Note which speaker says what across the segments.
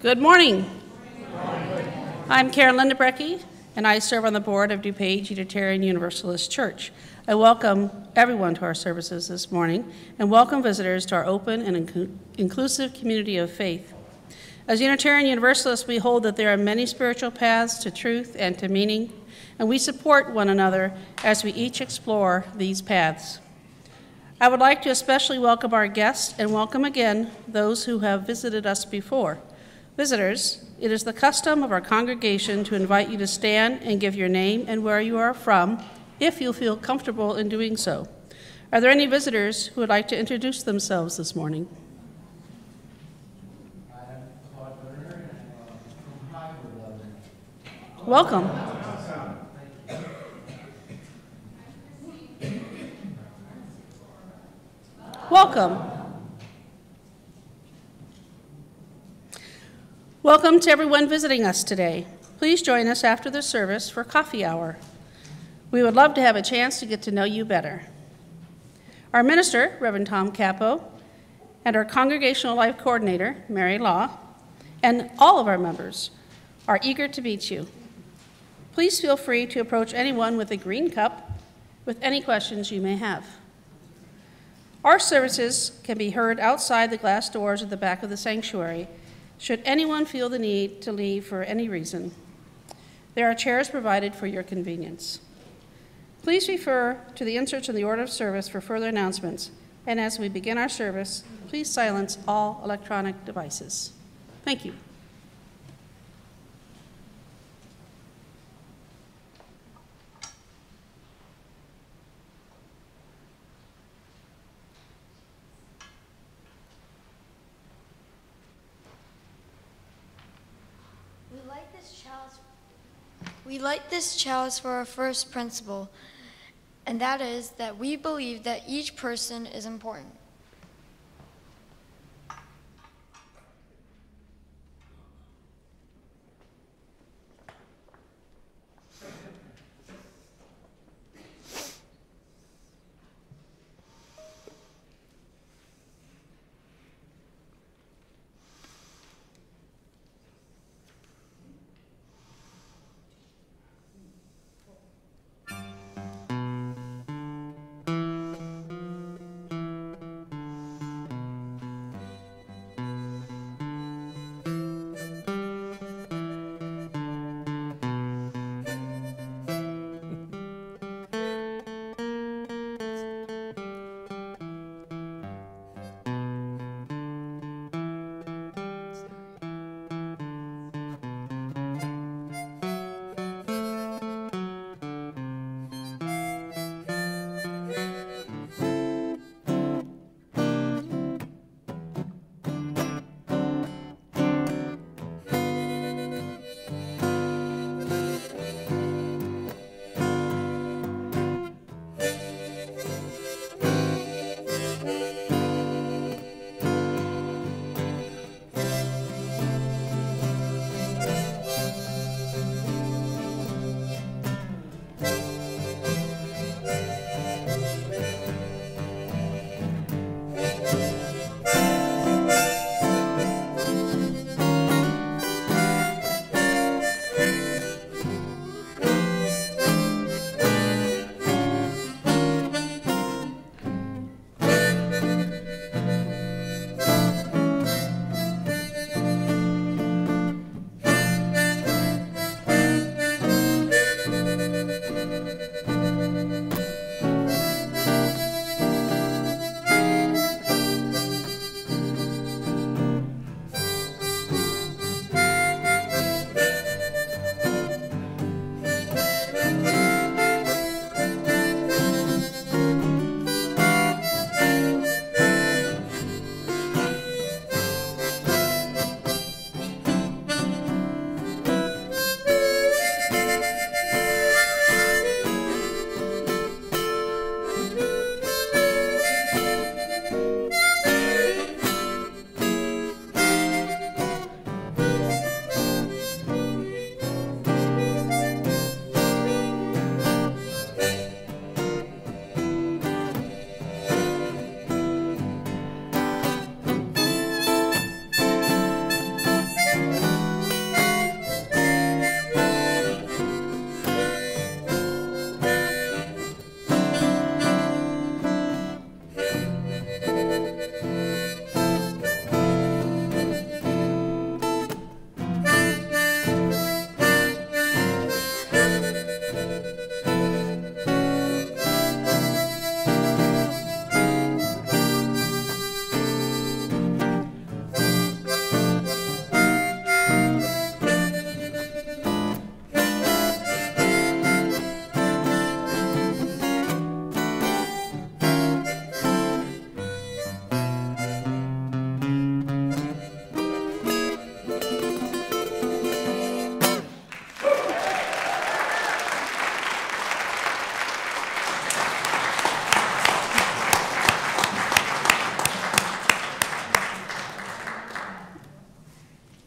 Speaker 1: Good morning. I'm Karen Lindebrecke, and I serve on the board of DuPage Unitarian Universalist Church. I welcome everyone to our services this morning and welcome visitors to our open and inclusive community of faith. As Unitarian Universalists, we hold that there are many spiritual paths to truth and to meaning, and we support one another as we each explore these paths. I would like to especially welcome our guests and welcome again those who have visited us before. Visitors, it is the custom of our congregation to invite you to stand and give your name and where you are from, if you feel comfortable in doing so. Are there any visitors who would like to introduce themselves this morning? Welcome. Welcome. Welcome to everyone visiting us today. Please join us after the service for coffee hour. We would love to have a chance to get to know you better. Our minister, Reverend Tom Capo, and our congregational life coordinator, Mary Law, and all of our members are eager to meet you. Please feel free to approach anyone with a green cup with any questions you may have. Our services can be heard outside the glass doors at the back of the sanctuary, should anyone feel the need to leave for any reason. There are chairs provided for your convenience. Please refer to the inserts in the order of service for further announcements, and as we begin our service, please silence all electronic devices. Thank you.
Speaker 2: We light this chalice for our first principle, and that is that we believe that each person is important.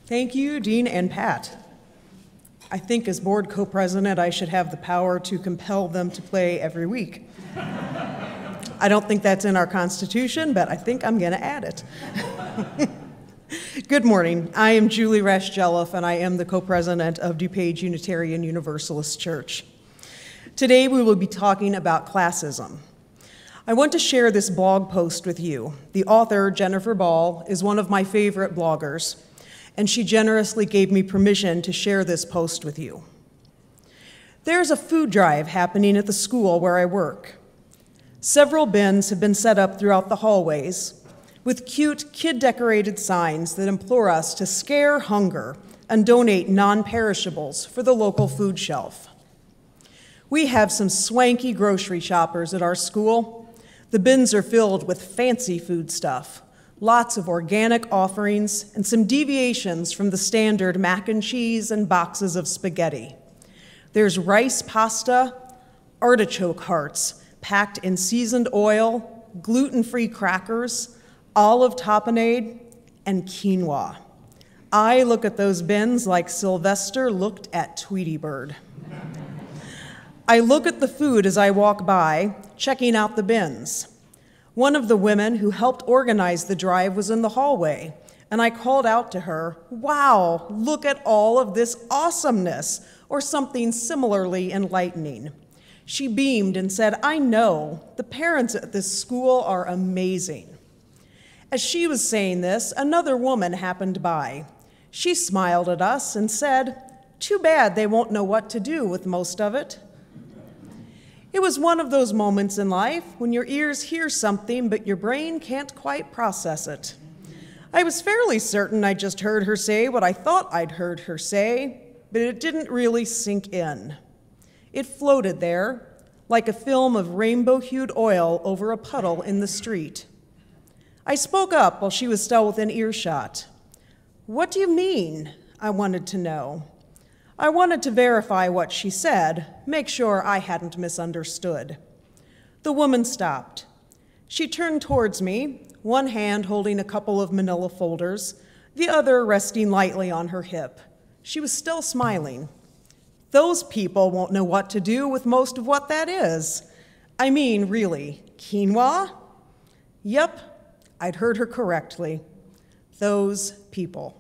Speaker 3: Thank you, Dean and Pat. I think as board co-president, I should have the power to compel them to play every week. I don't think that's in our Constitution, but I think I'm going to add it. Good morning. I am Julie Resch-Jelloff, and I am the co-president of DuPage Unitarian Universalist Church. Today, we will be talking about classism. I want to share this blog post with you. The author, Jennifer Ball, is one of my favorite bloggers, and she generously gave me permission to share this post with you. There's a food drive happening at the school where I work. Several bins have been set up throughout the hallways with cute kid-decorated signs that implore us to scare hunger and donate non-perishables for the local food shelf. We have some swanky grocery shoppers at our school. The bins are filled with fancy food stuff, lots of organic offerings, and some deviations from the standard mac and cheese and boxes of spaghetti. There's rice pasta, artichoke hearts packed in seasoned oil, gluten-free crackers, olive tapenade, and quinoa. I look at those bins like Sylvester looked at Tweety Bird. I look at the food as I walk by, checking out the bins. One of the women who helped organize the drive was in the hallway, and I called out to her, "Wow, look at all of this awesomeness," or something similarly enlightening. She beamed and said, "I know, the parents at this school are amazing." As she was saying this, another woman happened by. She smiled at us and said, "Too bad they won't know what to do with most of it." It was one of those moments in life when your ears hear something but your brain can't quite process it. I was fairly certain I just heard her say what I thought I'd heard her say, but it didn't really sink in. It floated there like a film of rainbow-hued oil over a puddle in the street. I spoke up while she was still within earshot. "What do you mean?" I wanted to know. I wanted to verify what she said, make sure I hadn't misunderstood. The woman stopped. She turned towards me, one hand holding a couple of manila folders, the other resting lightly on her hip. She was still smiling. "Those people won't know what to do with most of what that is. I mean, really, quinoa?" Yep, I'd heard her correctly. Those people.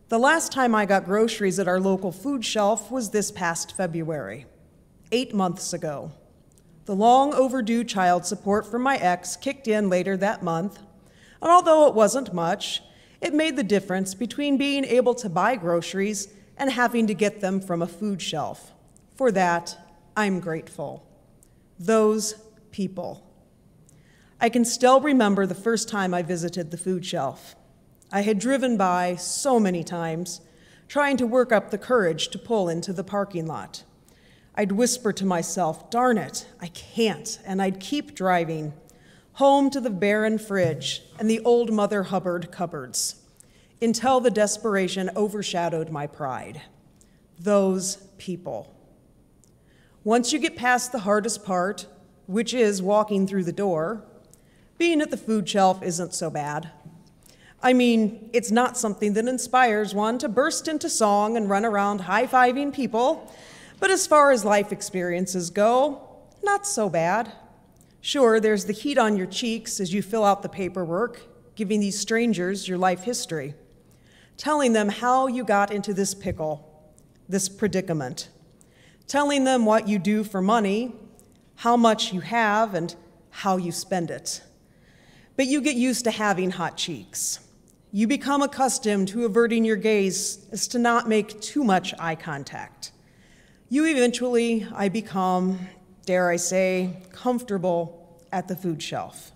Speaker 3: The last time I got groceries at our local food shelf was this past February, 8 months ago. The long overdue child support from my ex kicked in later that month, and although it wasn't much, it made the difference between being able to buy groceries and having to get them from a food shelf. For that, I'm grateful. Those people. I can still remember the first time I visited the food shelf. I had driven by so many times, trying to work up the courage to pull into the parking lot. I'd whisper to myself, "Darn it, I can't," and I'd keep driving, home to the barren fridge and the old Mother Hubbard cupboards, until the desperation overshadowed my pride. Those people. Once you get past the hardest part, which is walking through the door, being at the food shelf isn't so bad. I mean, it's not something that inspires one to burst into song and run around high-fiving people, but as far as life experiences go, not so bad. Sure, there's the heat on your cheeks as you fill out the paperwork, giving these strangers your life history, telling them how you got into this pickle, this predicament, telling them what you do for money, how much you have, and how you spend it. But you get used to having hot cheeks. You become accustomed to averting your gaze as to not make too much eye contact. I become, dare I say, comfortable at the food shelf.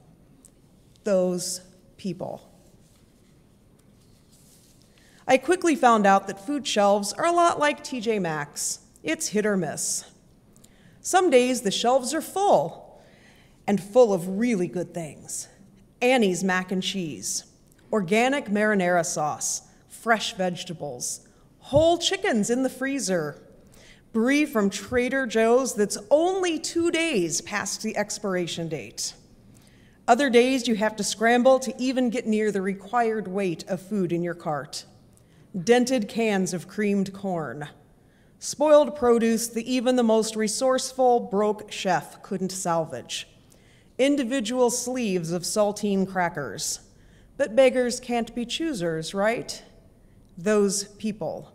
Speaker 3: Those people. I quickly found out that food shelves are a lot like TJ Maxx. It's hit or miss. Some days the shelves are full, and full of really good things. Annie's mac and cheese, organic marinara sauce, fresh vegetables, whole chickens in the freezer, brie from Trader Joe's that's only 2 days past the expiration date, Other days you have to scramble to even get near the required weight of food in your cart. Dented cans of creamed corn. Spoiled produce that even the most resourceful, broke chef couldn't salvage. Individual sleeves of saltine crackers. But beggars can't be choosers, right? Those people.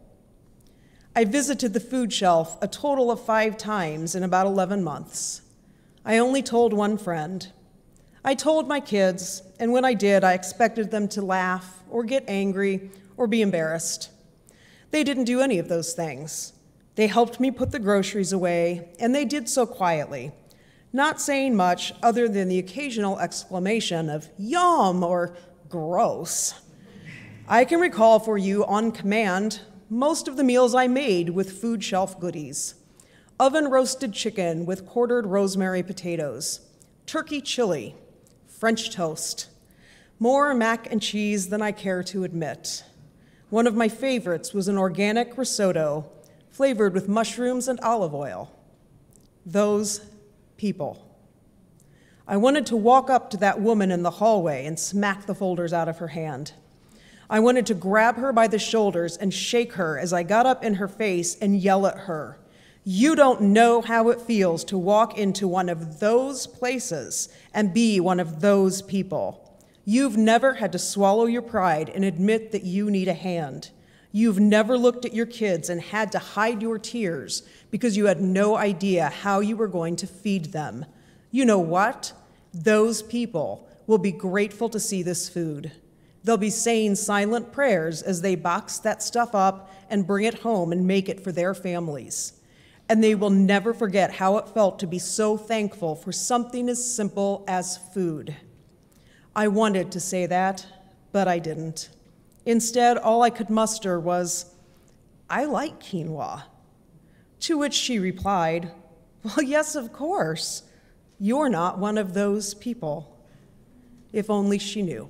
Speaker 3: I visited the food shelf a total of 5 times in about 11 months. I only told one friend. I told my kids, and when I did, I expected them to laugh or get angry or be embarrassed. They didn't do any of those things. They helped me put the groceries away, and they did so quietly, not saying much other than the occasional exclamation of "yum" or "gross." I can recall for you on command most of the meals I made with food shelf goodies. Oven-roasted chicken with quartered rosemary potatoes, turkey chili, French toast, more mac and cheese than I care to admit. One of my favorites was an organic risotto flavored with mushrooms and olive oil. Those people. I wanted to walk up to that woman in the hallway and smack the folders out of her hand. I wanted to grab her by the shoulders and shake her as I got up in her face and yell at her, "You don't know how it feels to walk into one of those places and be one of those people. You've never had to swallow your pride and admit that you need a hand. You've never looked at your kids and had to hide your tears because you had no idea how you were going to feed them. You know what? Those people will be grateful to see this food. They'll be saying silent prayers as they box that stuff up and bring it home and make it for their families. And they will never forget how it felt to be so thankful for something as simple as food." I wanted to say that, but I didn't. Instead, all I could muster was, "I like quinoa." To which she replied, "Well, yes, of course. You're not one of those people." If only she knew.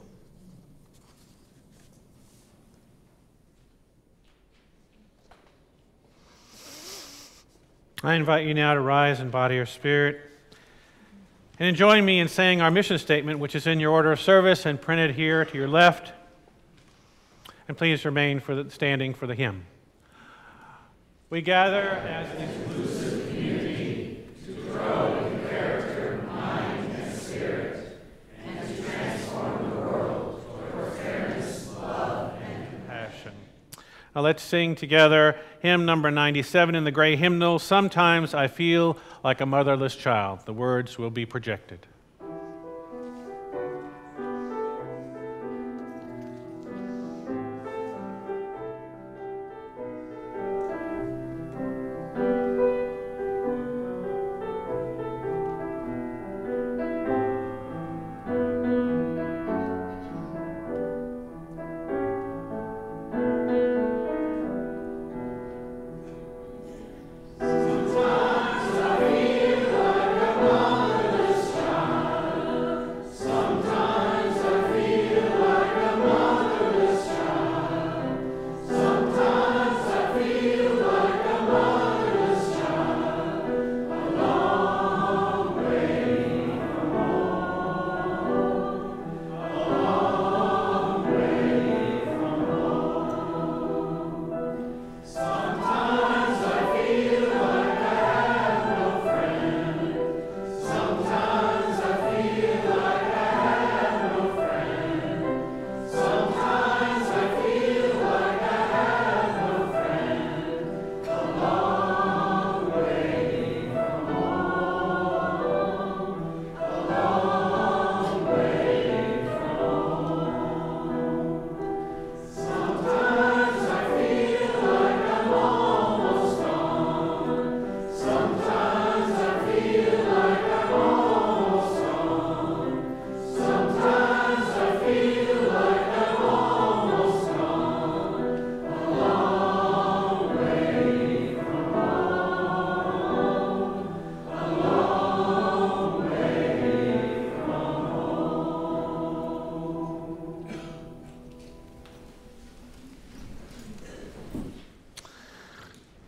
Speaker 4: I invite you now to rise in body or spirit and join me in saying our mission statement, which is in your order of service and printed here to your left. And please remain standing for the hymn. We gather as an inclusive community to grow in character, mind, and spirit, and to transform the world toward fairness, love, and compassion. Now let's sing together hymn number 97 in the gray hymnal, "Sometimes I Feel Like a Motherless Child." The words will be projected.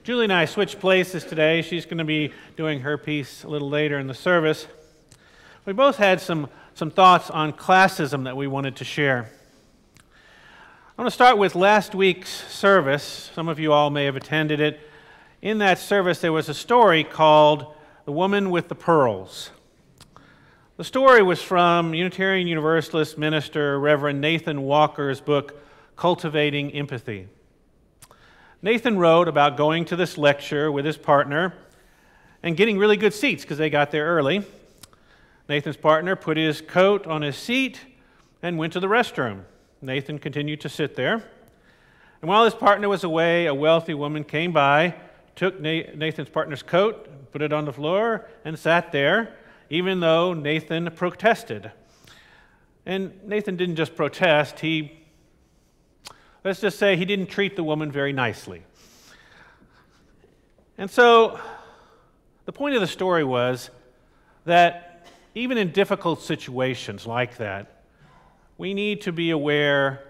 Speaker 4: Julie and I switched places today. She's going to be doing her piece a little later in the service. We both had some some thoughts on classism that we wanted to share. I want to start with last week's service. Some of you all may have attended it. In that service, there was a story called The Woman with the Pearls. The story was from Unitarian Universalist minister Reverend Nathan Walker's book, Cultivating Empathy. Nathan wrote about going to this lecture with his partner and getting really good seats because they got there early. Nathan's partner put his coat on his seat and went to the restroom. Nathan continued to sit there. And while his partner was away, a wealthy woman came by, took Nathan's partner's coat, put it on the floor, and sat there, even though Nathan protested. And Nathan didn't just protest, let's just say he didn't treat the woman very nicely. And so the point of the story was that even in difficult situations like that, we need to be aware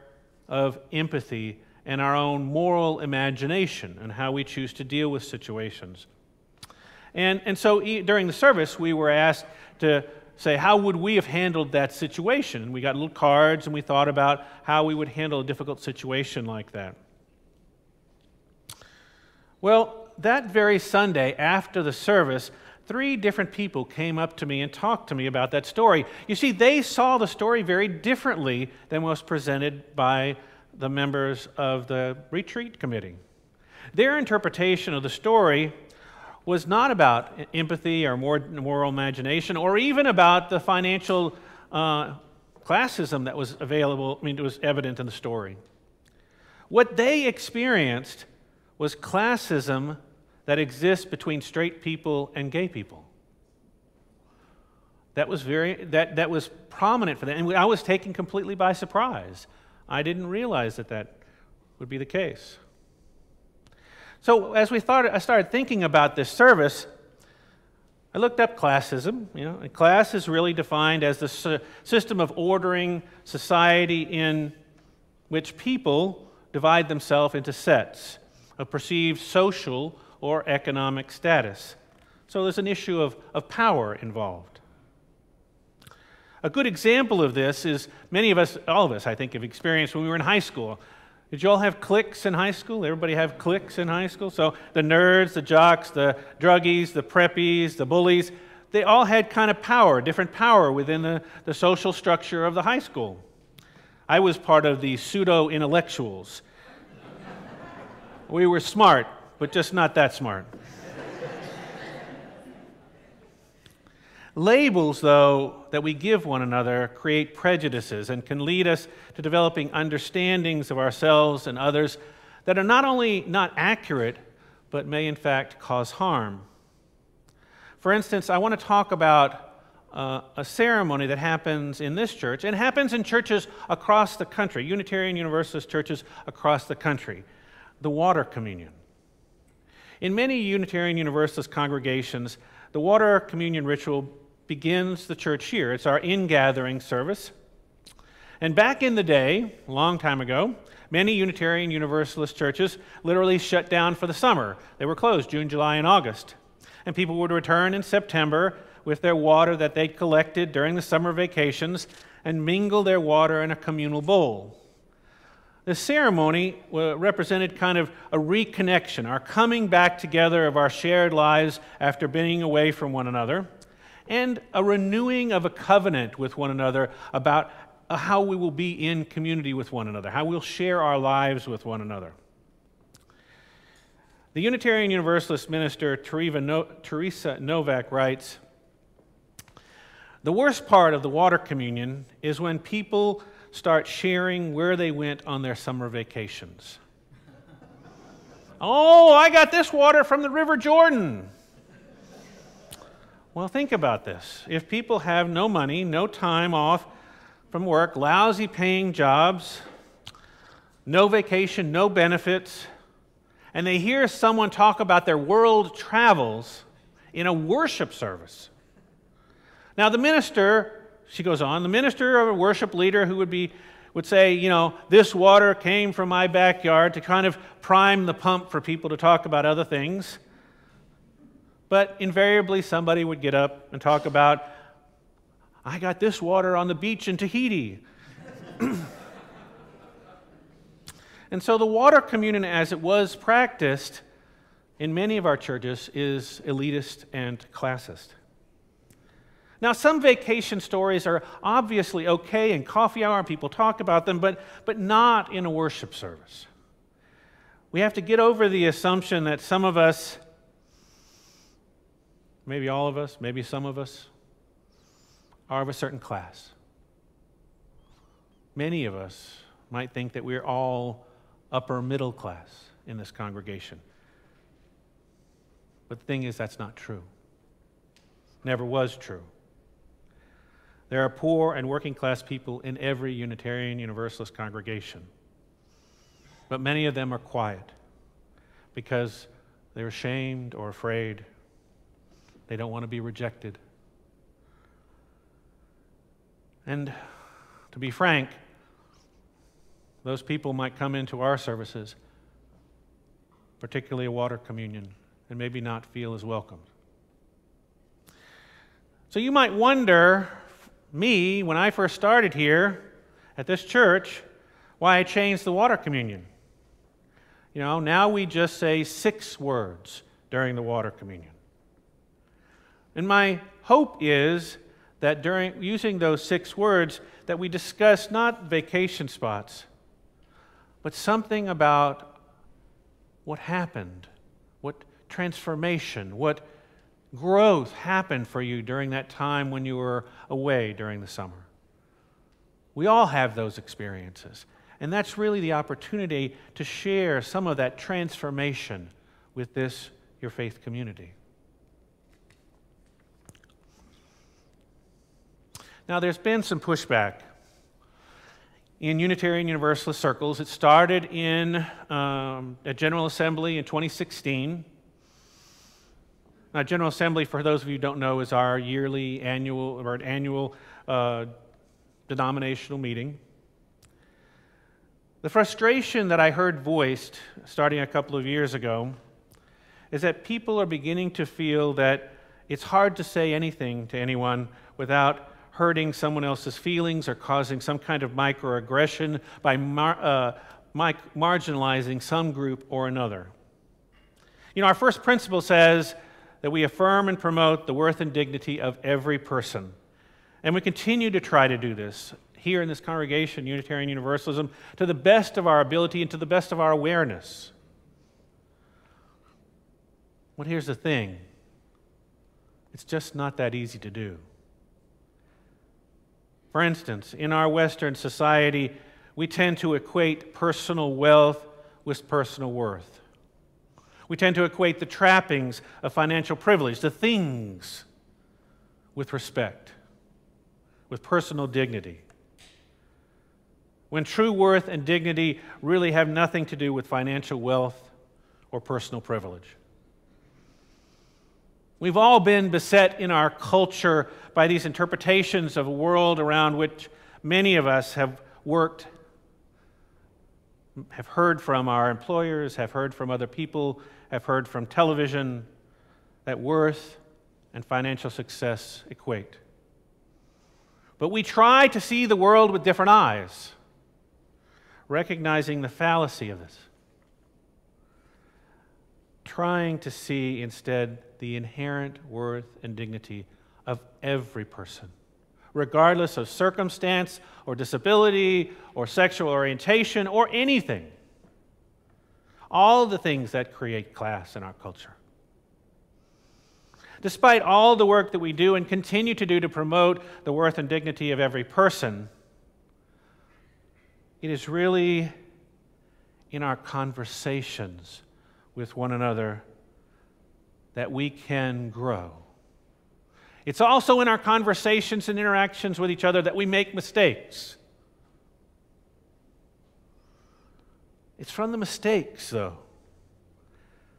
Speaker 4: of empathy and our own moral imagination and how we choose to deal with situations. And so during the service, we were asked to say, how would we have handled that situation? And we got little cards and we thought about how we would handle a difficult situation like that. Well, that very Sunday after the service, 3 different people came up to me and talked to me about that story. You see, they saw the story very differently than was presented by the members of the retreat committee. Their interpretation of the story was not about empathy or moral imagination or even about the financial classism that was it was evident in the story. What they experienced was classism that exists between straight people and gay people. That was prominent for them, and I was taken completely by surprise. I didn't realize that would be the case. So as I started thinking about this service, I looked up classism. And class is really defined as the system of ordering society in which people divide themselves into sets of perceived social or economic status. So there's an issue of power involved. A good example of this is all of us, I think, have experienced when we were in high school. Did you all have cliques in high school? Everybody have cliques in high school? So the nerds, the jocks, the druggies, the preppies, the bullies, they all had kind of power, different power within the social structure of the high school. I was part of the pseudo-intellectuals. We were smart, but just not that smart. Labels, though, that we give one another create prejudices and can lead us to developing understandings of ourselves and others that are not only not accurate, but may in fact cause harm. For instance, I want to talk about a ceremony that happens in this church and happens in churches across the country, Unitarian Universalist churches across the country, the water communion. In many Unitarian Universalist congregations, the water communion ritual begins the church year. It's our in-gathering service. And back in the day, a long time ago, many Unitarian Universalist churches literally shut down for the summer. They were closed June, July, and August. And people would return in September with their water that they'd collected during the summer vacations and mingle their water in a communal bowl. The ceremony represented kind of a reconnection, our coming back together of our shared lives after being away from one another, and a renewing of a covenant with one another about how we will be in community with one another, how we'll share our lives with one another. The Unitarian Universalist minister Teresa Novak writes, "The worst part of the water communion is when people start sharing where they went on their summer vacations. Oh, I got this water from the River Jordan. Well, think about this. If people have no money, no time off from work, lousy paying jobs, no vacation, no benefits, and they hear someone talk about their world travels in a worship service. Now the minister, she goes on, the minister or a worship leader who would say, this water came from my backyard to kind of prime the pump for people to talk about other things. But invariably somebody would get up and talk about I got this water on the beach in Tahiti. And so the water communion, as it was practiced in many of our churches, is elitist and classist. Now, some vacation stories are obviously okay in coffee hour, and people talk about them, but not in a worship service. We have to get over the assumption that some of us, maybe all of us, maybe some of us, are of a certain class. Many of us might think that we're all upper middle class in this congregation. But the thing is, that's not true. Never was true. There are poor and working class people in every Unitarian Universalist congregation. But many of them are quiet because they're ashamed or afraid. They don't want to be rejected. And to be frank, those people might come into our services, particularly a water communion, and maybe not feel as welcomed. So you might wonder, me, when I first started here at this church, why I changed the water communion. You know, now we just say 6 words during the water communion. And my hope is that during using those 6 words, that we discuss not vacation spots, but something about what happened, what transformation, what growth happened for you during that time when you were away during the summer. We all have those experiences, and that's really the opportunity to share some of that transformation with this, your faith community. Now, there's been some pushback in Unitarian Universalist circles. It started in a General Assembly in 2016. Now, General Assembly, for those of you who don't know, is our annual denominational meeting. The frustration that I heard voiced starting a couple of years ago is that people are beginning to feel that it's hard to say anything to anyone without hurting someone else's feelings or causing some kind of microaggression by marginalizing some group or another. You know, our first principle says that we affirm and promote the worth and dignity of every person. And we continue to try to do this here in this congregation, Unitarian Universalism, to the best of our ability and to the best of our awareness. But here's the thing. It's just not that easy to do. For instance, in our Western society, we tend to equate personal wealth with personal worth. We tend to equate the trappings of financial privilege, the things, with respect, with personal dignity, when true worth and dignity really have nothing to do with financial wealth or personal privilege. We've all been beset in our culture by these interpretations of a world around which many of us have worked, have heard from our employers, have heard from other people, have heard from television, that worth and financial success equate. But we try to see the world with different eyes, recognizing the fallacy of this. Trying to see instead the inherent worth and dignity of every person, regardless of circumstance or disability or sexual orientation or anything. All the things that create class in our culture. Despite all the work that we do and continue to do to promote the worth and dignity of every person, it is really in our conversations with one another that we can grow. It's also in our conversations and interactions with each other that we make mistakes. It's from the mistakes, though,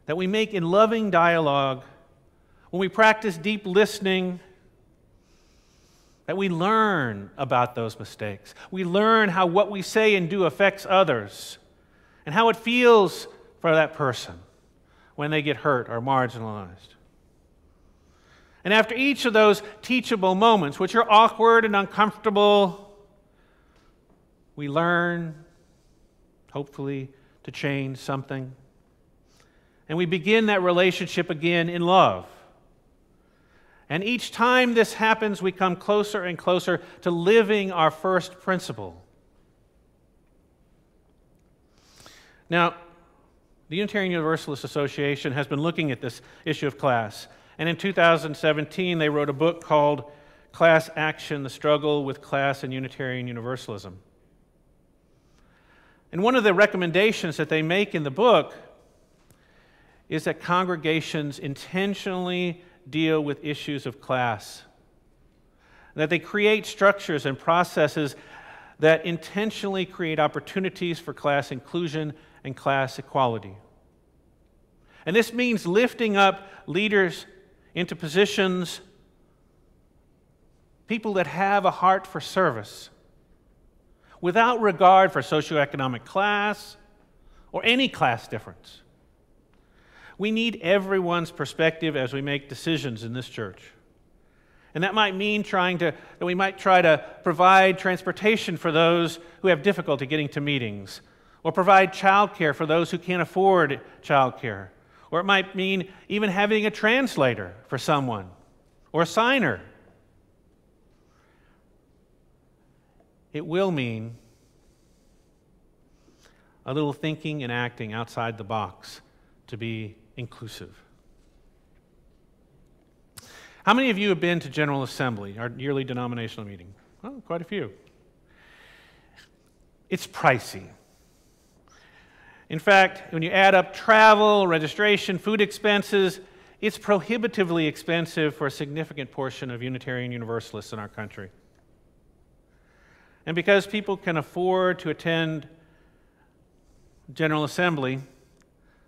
Speaker 4: that we make in loving dialogue, when we practice deep listening, that we learn about those mistakes. We learn how what we say and do affects others, and how it feels for that person when they get hurt or marginalized. And after each of those teachable moments, which are awkward and uncomfortable, we learn, hopefully, to change something. And we begin that relationship again in love. And each time this happens, we come closer and closer to living our first principle. Now, the Unitarian Universalist Association has been looking at this issue of class. And in 2017, they wrote a book called Class Action, The Struggle with Class and Unitarian Universalism. And one of the recommendations that they make in the book is that congregations intentionally deal with issues of class, that they create structures and processes that intentionally create opportunities for class inclusion and class equality. And this means lifting up leaders into positions, people that have a heart for service, without regard for socioeconomic class or any class difference. We need everyone's perspective as we make decisions in this church. And that might mean that we might try to provide transportation for those who have difficulty getting to meetings, or provide childcare for those who can't afford childcare. Or it might mean even having a translator for someone, or a signer. It will mean a little thinking and acting outside the box to be inclusive. How many of you have been to General Assembly, our yearly denominational meeting? Oh, quite a few. It's pricey. In fact, when you add up travel, registration, food expenses, it's prohibitively expensive for a significant portion of Unitarian Universalists in our country. And because people can afford to attend General Assembly,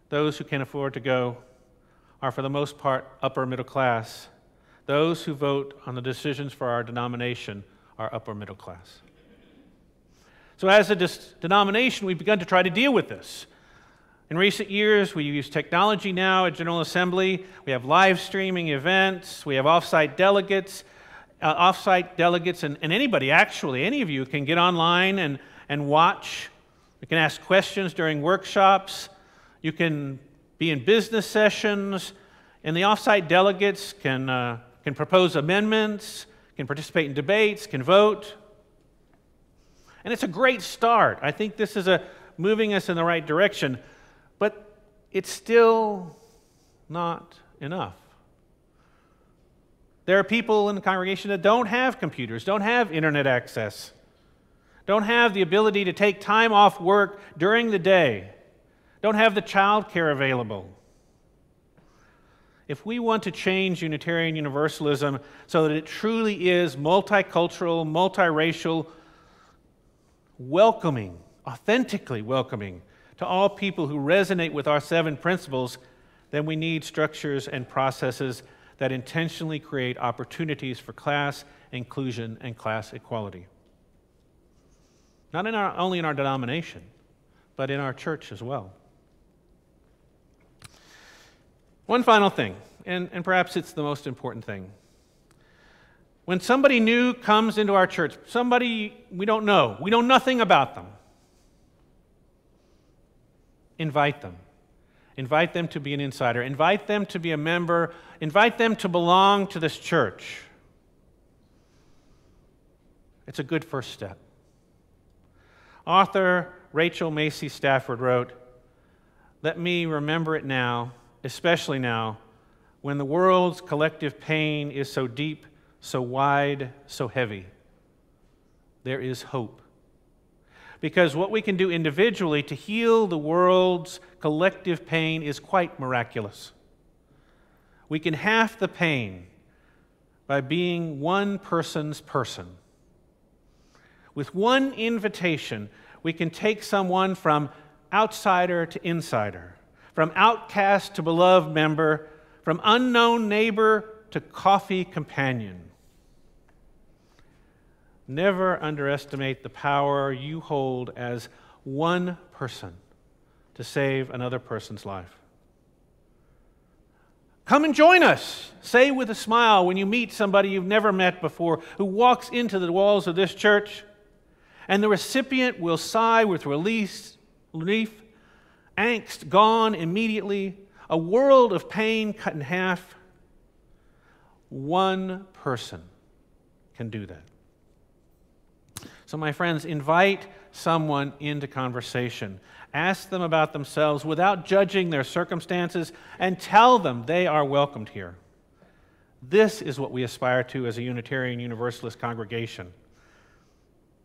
Speaker 4: those who can afford to go are, for the most part, upper middle class. Those who vote on the decisions for our denomination are upper middle class. So as a denomination, we've begun to try to deal with this. In recent years, we use technology now at General Assembly. We have live streaming events. We have off-site delegates. And anybody, actually, any of you can get online and watch. You can ask questions during workshops. You can be in business sessions. And the off-site delegates can propose amendments, can participate in debates, can vote. And it's a great start. I think this is moving us in the right direction. But it's still not enough. There are people in the congregation that don't have computers, don't have internet access, don't have the ability to take time off work during the day, don't have the child care available. If we want to change Unitarian Universalism so that it truly is multicultural, multiracial, welcoming, authentically welcoming to all people who resonate with our 7 principles, then we need structures and processes that intentionally create opportunities for class inclusion and class equality. Not only in our denomination, but in our church as well. One final thing, and perhaps it's the most important thing. When somebody new comes into our church, somebody we don't know nothing about them, invite them. Invite them to be an insider. Invite them to be a member. Invite them to belong to this church. It's a good first step. Author Rachel Macy Stafford wrote, "Let me remember it now, especially now, when the world's collective pain is so deep, so wide, so heavy. There is hope. Because what we can do individually to heal the world's collective pain is quite miraculous. We can half the pain by being one person's person. With one invitation, we can take someone from outsider to insider, from outcast to beloved member, from unknown neighbor to coffee companion. Never underestimate the power you hold as one person to save another person's life. Come and join us. Say with a smile when you meet somebody you've never met before who walks into the walls of this church, and the recipient will sigh with relief, angst gone immediately, a world of pain cut in half. One person can do that. So my friends, invite someone into conversation. Ask them about themselves without judging their circumstances, and tell them they are welcomed here. This is what we aspire to as a Unitarian Universalist congregation,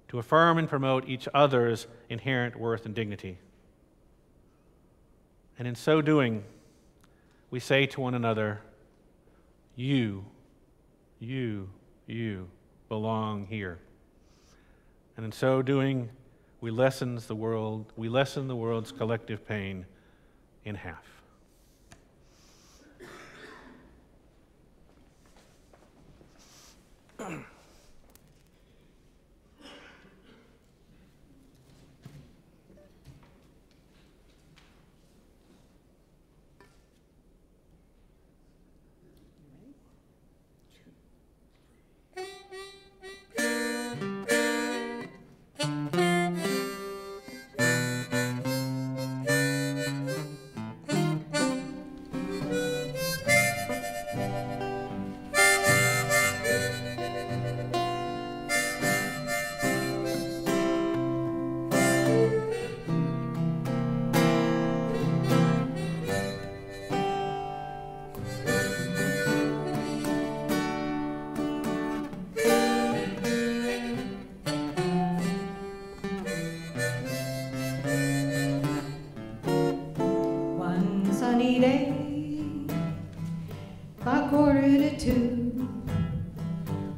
Speaker 4: to affirm and promote each other's inherent worth and dignity. And in so doing, we say to one another, you belong here. And in so doing, we lessen the world's collective pain in half.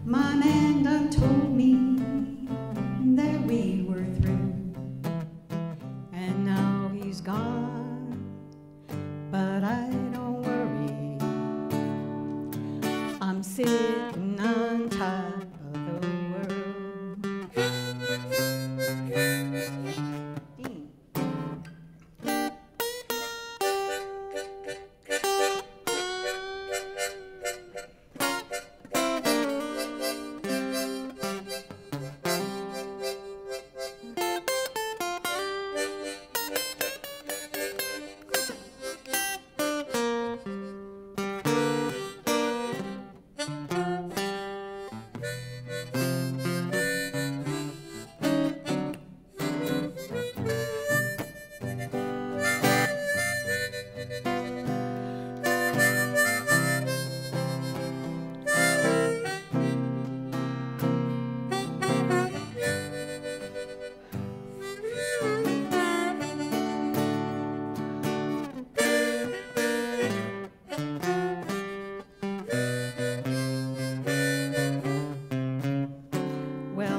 Speaker 5: My man done told me that we were through, and now he's gone, but I don't worry. I'm sitting on top of the world.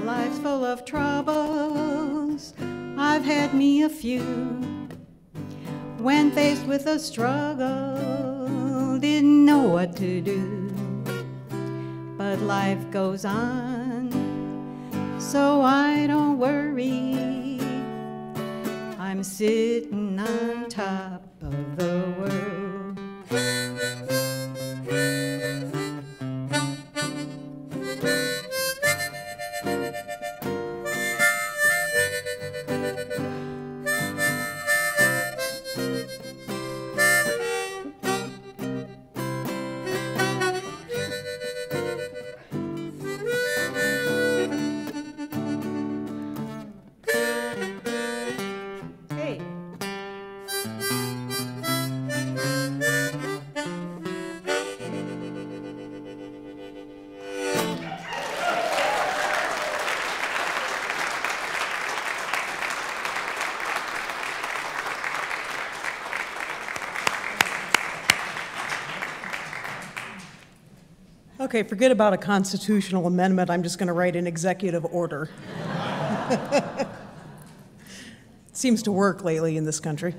Speaker 5: Life's full of troubles, I've had me a few. When faced with a struggle, didn't know what to do. But life goes on, so I don't worry. I'm sitting on top of the world.
Speaker 3: Okay, forget about a constitutional amendment. I'm just going to write an executive order. Seems to work lately in this country.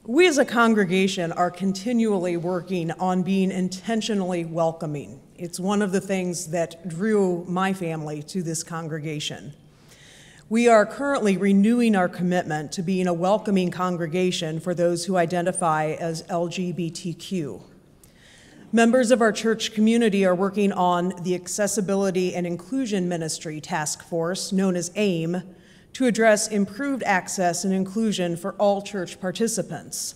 Speaker 3: We as a congregation are continually working on being intentionally welcoming. It's one of the things that drew my family to this congregation. We are currently renewing our commitment to being a welcoming congregation for those who identify as LGBTQ. Members of our church community are working on the Accessibility and Inclusion Ministry Task Force, known as AIM, to address improved access and inclusion for all church participants.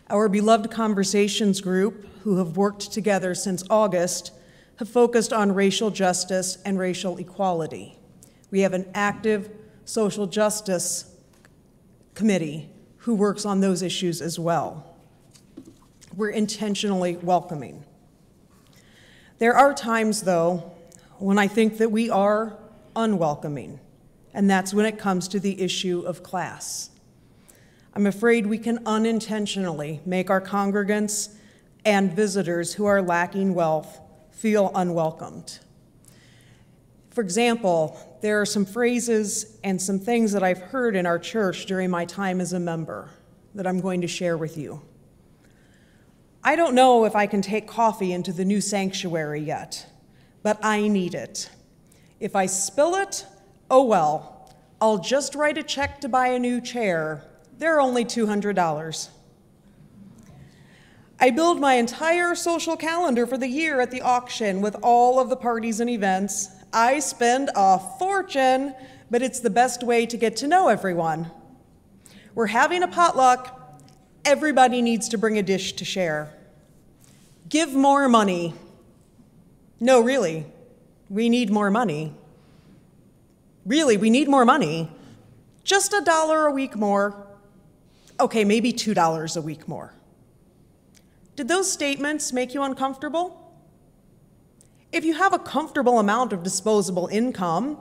Speaker 3: Our beloved Conversations group, who have worked together since August, have focused on racial justice and racial equality. We have an active social justice committee who works on those issues as well. We're intentionally welcoming. There are times, though, when I think that we are unwelcoming, and that's when it comes to the issue of class. I'm afraid we can unintentionally make our congregants and visitors who are lacking wealth feel unwelcomed. For example, there are some phrases and some things that I've heard in our church during my time as a member that I'm going to share with you. I don't know if I can take coffee into the new sanctuary yet, but I need it. If I spill it, oh well, I'll just write a check to buy a new chair. They're only $200. I build my entire social calendar for the year at the auction with all of the parties and events. I spend a fortune, but it's the best way to get to know everyone. We're having a potluck. Everybody needs to bring a dish to share. Give more money. No, really, we need more money. Really, we need more money. Just $1 a week more. Okay, maybe $2 a week more. Did those statements make you uncomfortable? If you have a comfortable amount of disposable income,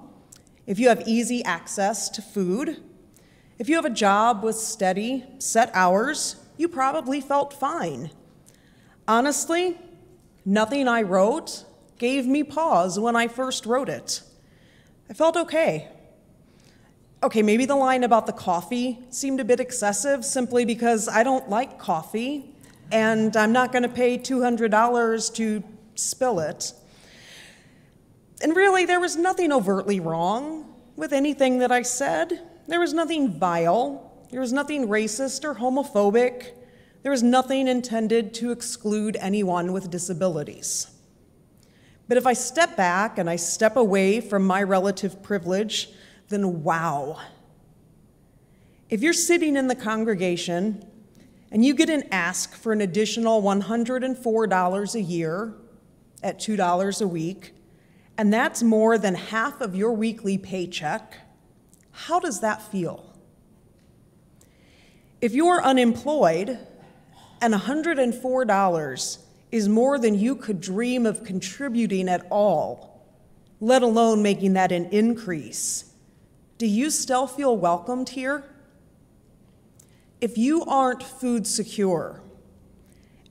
Speaker 3: if you have easy access to food, if you have a job with steady, set hours, you probably felt fine. Honestly, nothing I wrote gave me pause when I first wrote it. I felt okay. Okay, maybe the line about the coffee seemed a bit excessive simply because I don't like coffee and I'm not going to pay $200 to spill it. And really, there was nothing overtly wrong with anything that I said. There was nothing vile. There was nothing racist or homophobic. There was nothing intended to exclude anyone with disabilities. But if I step back and I step away from my relative privilege, then wow. If you're sitting in the congregation and you get an ask for an additional $104 a year at $2 a week, and that's more than half of your weekly paycheck, how does that feel? If you're unemployed and $104 is more than you could dream of contributing at all, let alone making that an increase, do you still feel welcomed here? If you aren't food secure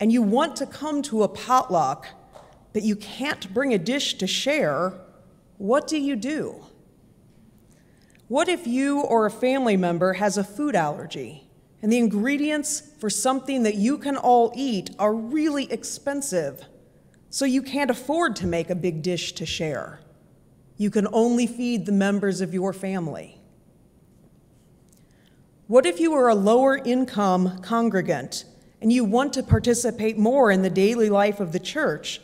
Speaker 3: and you want to come to a potluck, but you can't bring a dish to share, what do? What if you or a family member has a food allergy and the ingredients for something that you can all eat are really expensive, so you can't afford to make a big dish to share? You can only feed the members of your family. What if you are a lower income congregant and you want to participate more in the daily life of the church,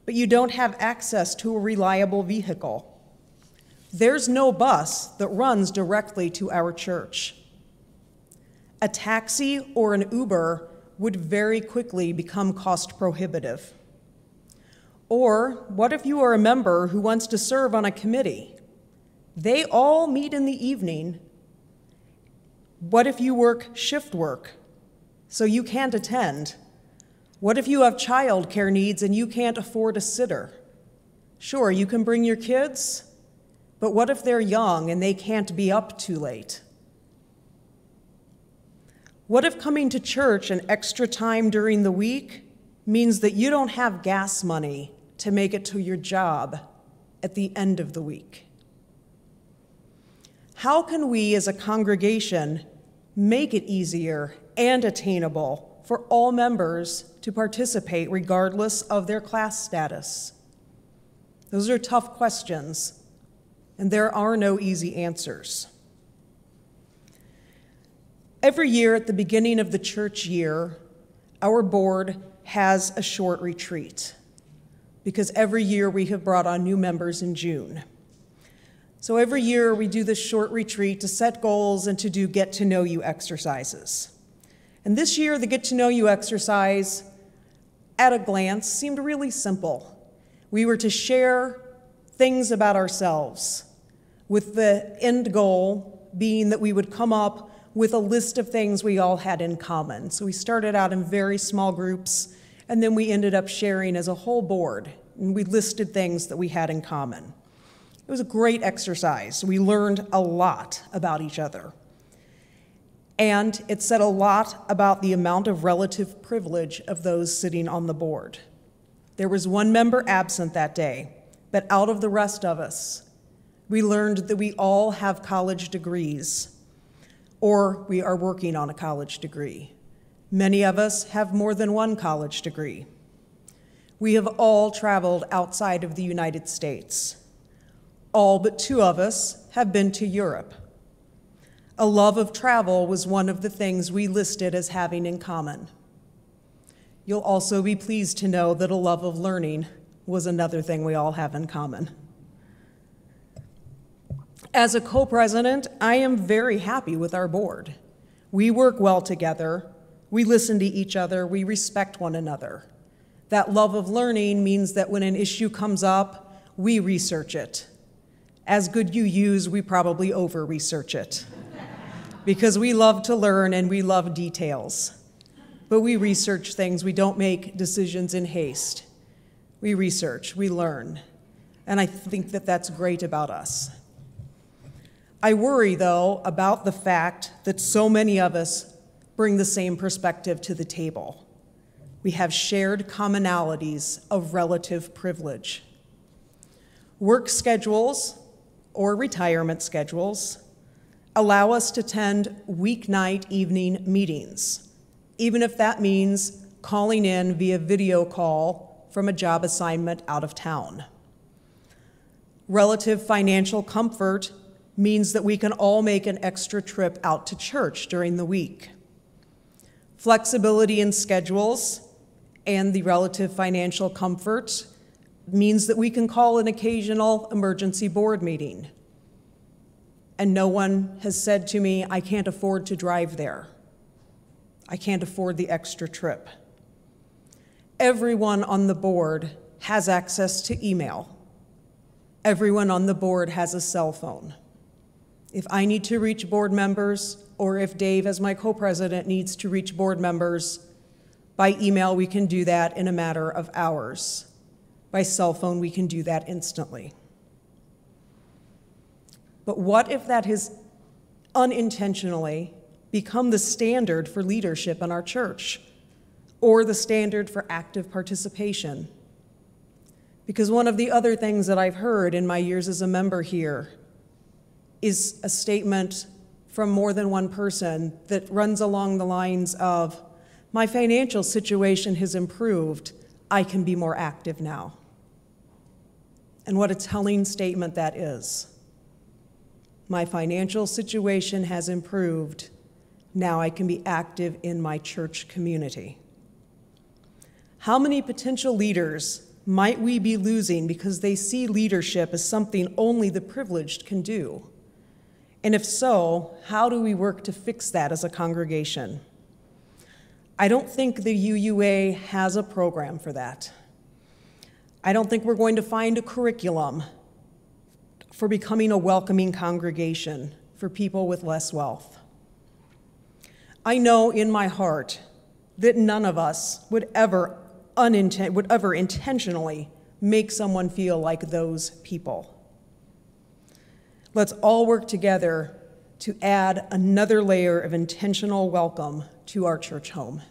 Speaker 3: but you don't have access to a reliable vehicle? There's no bus that runs directly to our church. A taxi or an Uber would very quickly become cost prohibitive. Or what if you are a member who wants to serve on a committee? They all meet in the evening. What if you work shift work, so you can't attend? What if you have childcare needs and you can't afford a sitter? Sure, you can bring your kids, but what if they're young and they can't be up too late? What if coming to church an extra time during the week means that you don't have gas money to make it to your job at the end of the week? How can we as a congregation make it easier and attainable for all members to participate regardless of their class status? Those are tough questions, and there are no easy answers. Every year at the beginning of the church year, our board has a short retreat because every year we have brought on new members in June. So every year we do this short retreat to set goals and to do get-to-know-you exercises. And this year, the get-to-know-you exercise, at a glance, seemed really simple. We were to share things about ourselves, with the end goal being that we would come up with a list of things we all had in common. So we started out in very small groups, and then we ended up sharing as a whole board, and we listed things that we had in common. It was a great exercise. We learned a lot about each other. And it said a lot about the amount of relative privilege of those sitting on the board. There was one member absent that day, but out of the rest of us, we learned that we all have college degrees, or we are working on a college degree. Many of us have more than one college degree. We have all traveled outside of the United States. All but 2 of us have been to Europe. A love of travel was one of the things we listed as having in common. You'll also be pleased to know that a love of learning was another thing we all have in common. As a co-president, I am very happy with our board. We work well together, we listen to each other, we respect one another. That love of learning means that when an issue comes up, we research it. As good UUs, we probably over-research it because we love to learn and we love details. But we research things, we don't make decisions in haste. We research, we learn, and I think that that's great about us. I worry, though, about the fact that so many of us bring the same perspective to the table. We have shared commonalities of relative privilege. Work schedules or retirement schedules allow us to attend weeknight evening meetings, even if that means calling in via video call from a job assignment out of town. Relative financial comfort means that we can all make an extra trip out to church during the week. Flexibility in schedules and the relative financial comfort means that we can call an occasional emergency board meeting. And no one has said to me, I can't afford to drive there. I can't afford the extra trip. Everyone on the board has access to email. Everyone on the board has a cell phone. If I need to reach board members, or if Dave, as my co-president, needs to reach board members, by email we can do that in a matter of hours. By cell phone we can do that instantly. But what if that has unintentionally become the standard for leadership in our church, or the standard for active participation? Because one of the other things that I've heard in my years as a member here is a statement from more than one person that runs along the lines of, my financial situation has improved, I can be more active now. And what a telling statement that is. My financial situation has improved, now I can be active in my church community. How many potential leaders might we be losing because they see leadership as something only the privileged can do? And if so, how do we work to fix that as a congregation? I don't think the UUA has a program for that. I don't think we're going to find a curriculum for becoming a welcoming congregation for people with less wealth. I know in my heart that none of us would ever intentionally make someone feel like those people. Let's all work together to add another layer of intentional welcome to our church home.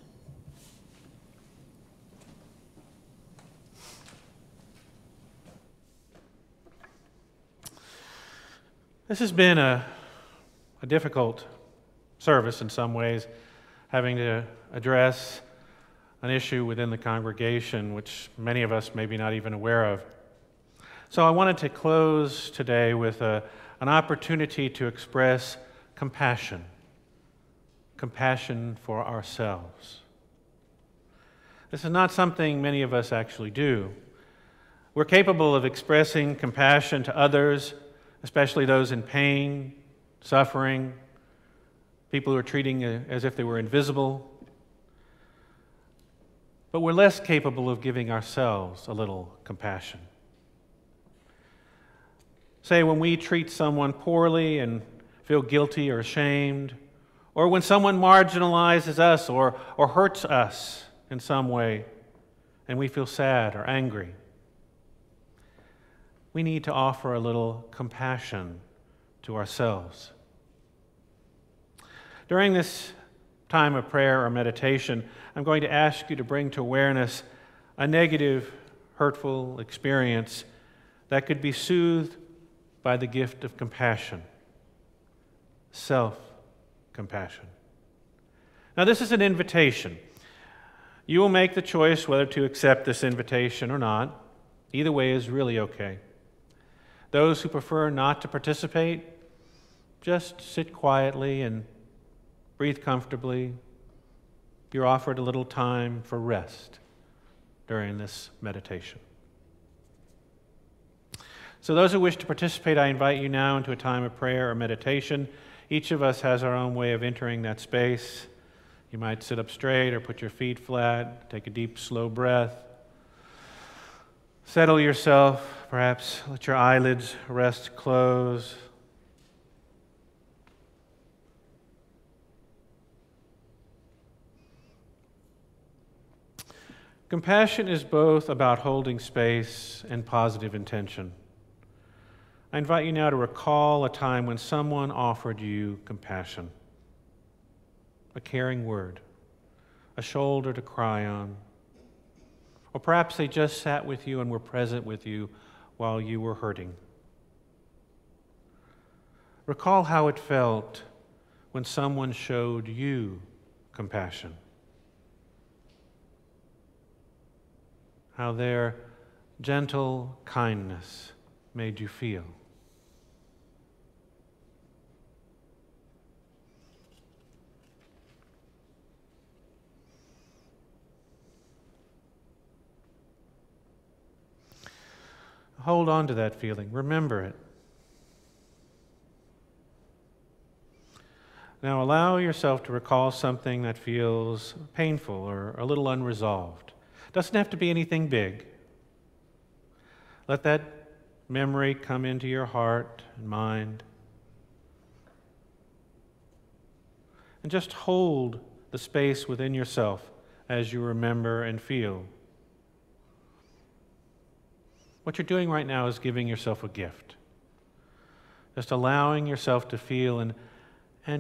Speaker 4: This has been a difficult service in some ways, having to address an issue within the congregation which many of us may be not even aware of. So I wanted to close today with an opportunity to express compassion. compassion for ourselves. This is not something many of us actually do. We're capable of expressing compassion to others, especially those in pain, suffering, people who are treating as if they were invisible. But we're less capable of giving ourselves a little compassion. Say, when we treat someone poorly and feel guilty or ashamed, or when someone marginalizes us or hurts us in some way, and we feel sad or angry, we need to offer a little compassion to ourselves. During this time of prayer or meditation, I'm going to ask you to bring to awareness a negative, hurtful experience that could be soothed by the gift of compassion, self-compassion. Now, this is an invitation. You will make the choice whether to accept this invitation or not. Either way is really okay. Those who prefer not to participate, just sit quietly and breathe comfortably. You're offered a little time for rest during this meditation. So those who wish to participate, I invite you now into a time of prayer or meditation. Each of us has our own way of entering that space. You might sit up straight or put your feet flat, take a deep, slow breath. Settle yourself, perhaps let your eyelids rest closed. Compassion is both about holding space and positive intention. I invite you now to recall a time when someone offered you compassion, a caring word, a shoulder to cry on, or perhaps they just sat with you and were present with you while you were hurting. Recall how it felt when someone showed you compassion, how their gentle kindness made you feel. Hold on to that feeling. Remember it. Now allow yourself to recall something that feels painful or a little unresolved. Doesn't have to be anything big. Let that memory come into your heart and mind. And just hold the space within yourself as you remember and feel. What you're doing right now is giving yourself a gift. Just allowing yourself to feel and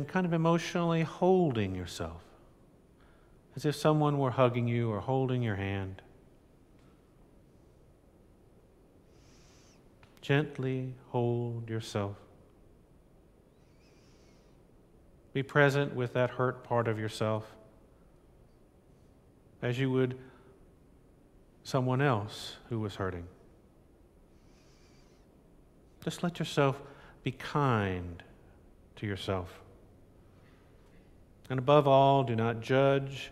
Speaker 4: kind of emotionally holding yourself, as if someone were hugging you or holding your hand. Gently hold yourself. Be present with that hurt part of yourself as you would someone else who was hurting. Just let yourself be kind to yourself. And above all, do not judge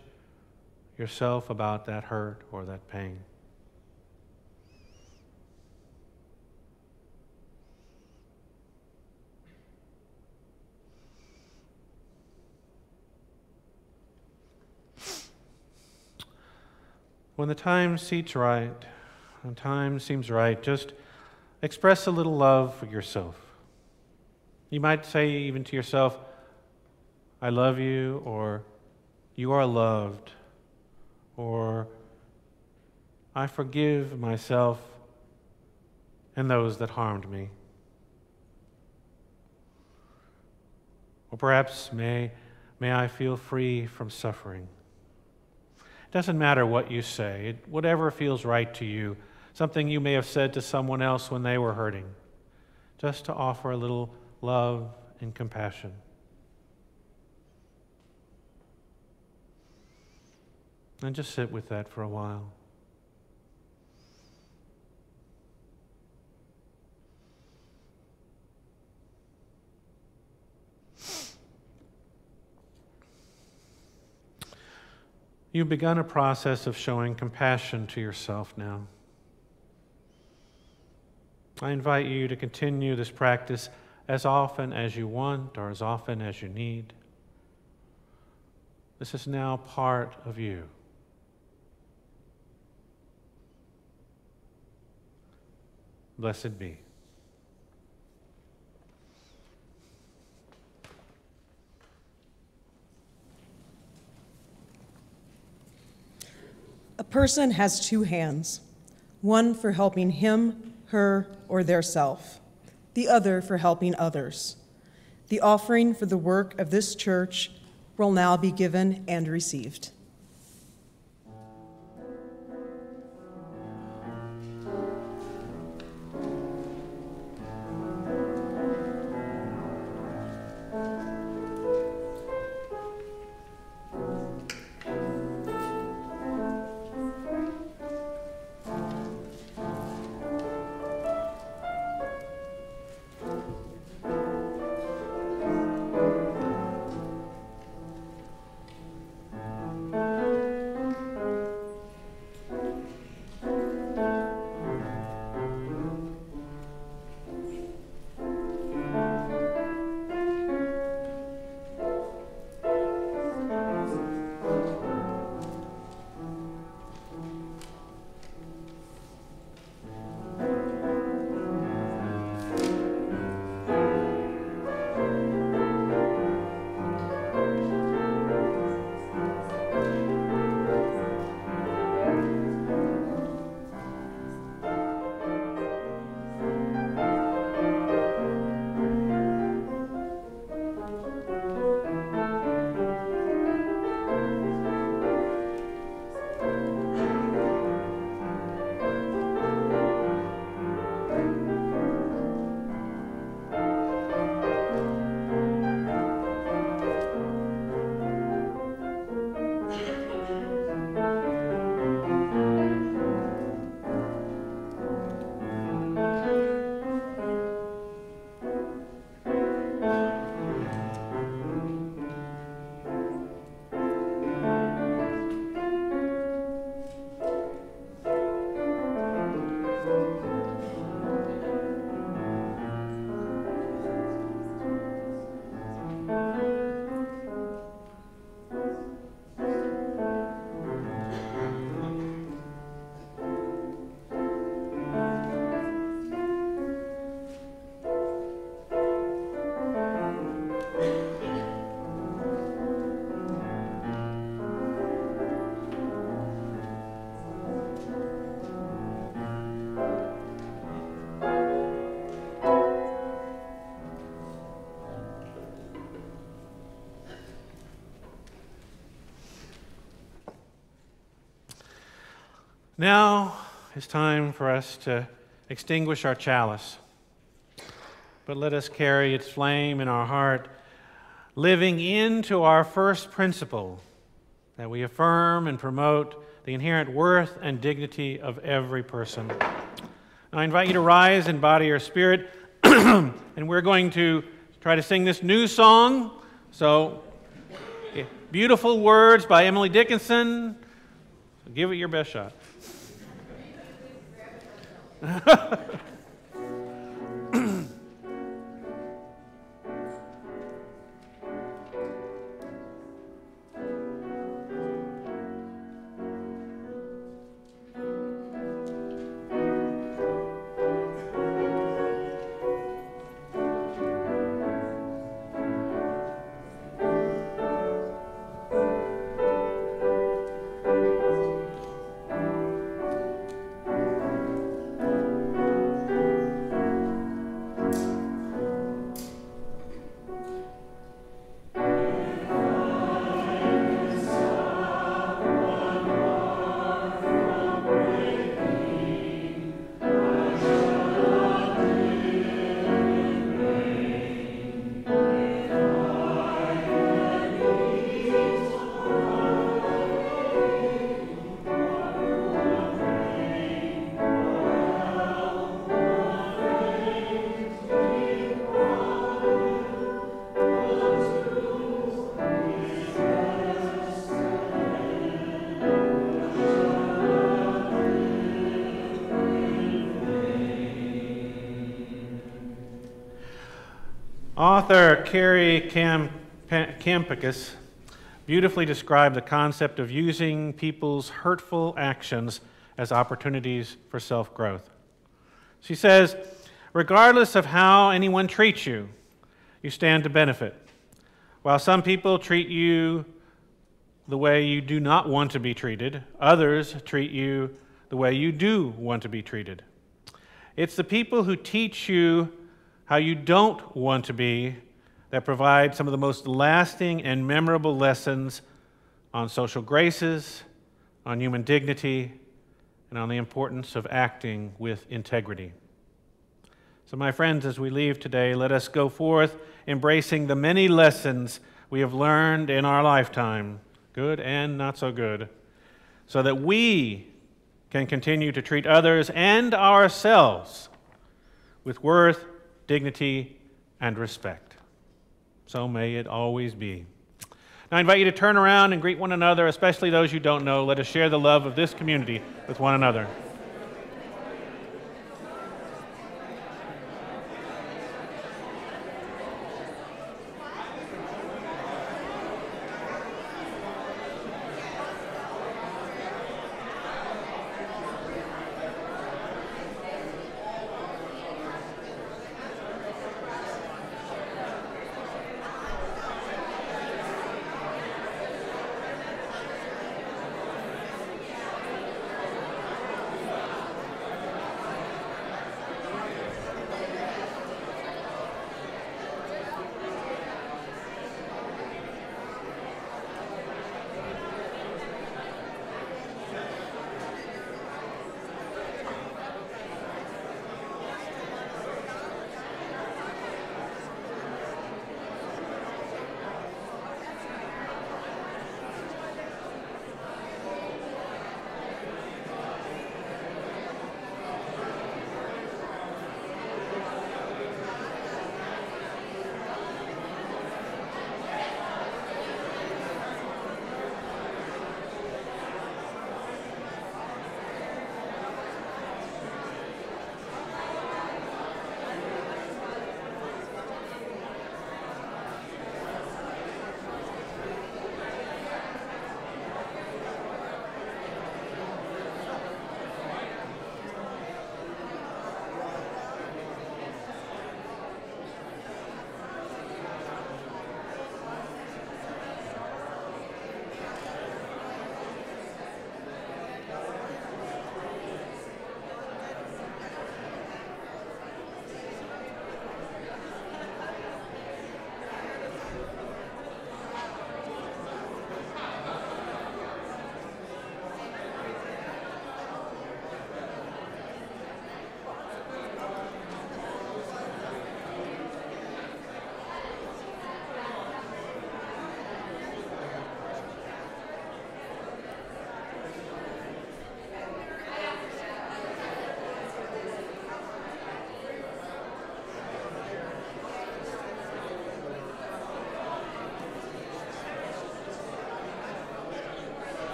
Speaker 4: yourself about that hurt or that pain. When the time seems right, just express a little love for yourself. You might say even to yourself, I love you, or you are loved, or I forgive myself and those that harmed me. Or perhaps, may I feel free from suffering. It doesn't matter what you say, whatever feels right to you, something you may have said to someone else when they were hurting, just to offer a little love and compassion. And just sit with that for a while. You've begun a process of showing compassion to yourself now. I invite you to continue this practice as often as you want or as often as you need. This is now part of you. Blessed be.
Speaker 3: A person has two hands, one for helping him, her, or their self, the other for helping others. The offering for the work of this church will now be given and received.
Speaker 4: Now it's time for us to extinguish our chalice. But let us carry its flame in our heart, living into our first principle, that we affirm and promote the inherent worth and dignity of every person. Now, I invite you to rise in body or spirit, and we're going to try to sing this new song. So, beautiful words by Emily Dickinson. So give it your best shot. Author Carrie Campicus beautifully described the concept of using people's hurtful actions as opportunities for self-growth. She says, regardless of how anyone treats you, you stand to benefit. While some people treat you the way you do not want to be treated, others treat you the way you do want to be treated. It's the people who teach you how you don't want to be that provide some of the most lasting and memorable lessons on social graces, on human dignity, and on the importance of acting with integrity. So, my friends, as we leave today, let us go forth embracing the many lessons we have learned in our lifetime, good and not so good, so that we can continue to treat others and ourselves with worth, dignity, and respect. So may it always be. Now I invite you to turn around and greet one another, especially those you don't know. Let us share the love of this community with one another.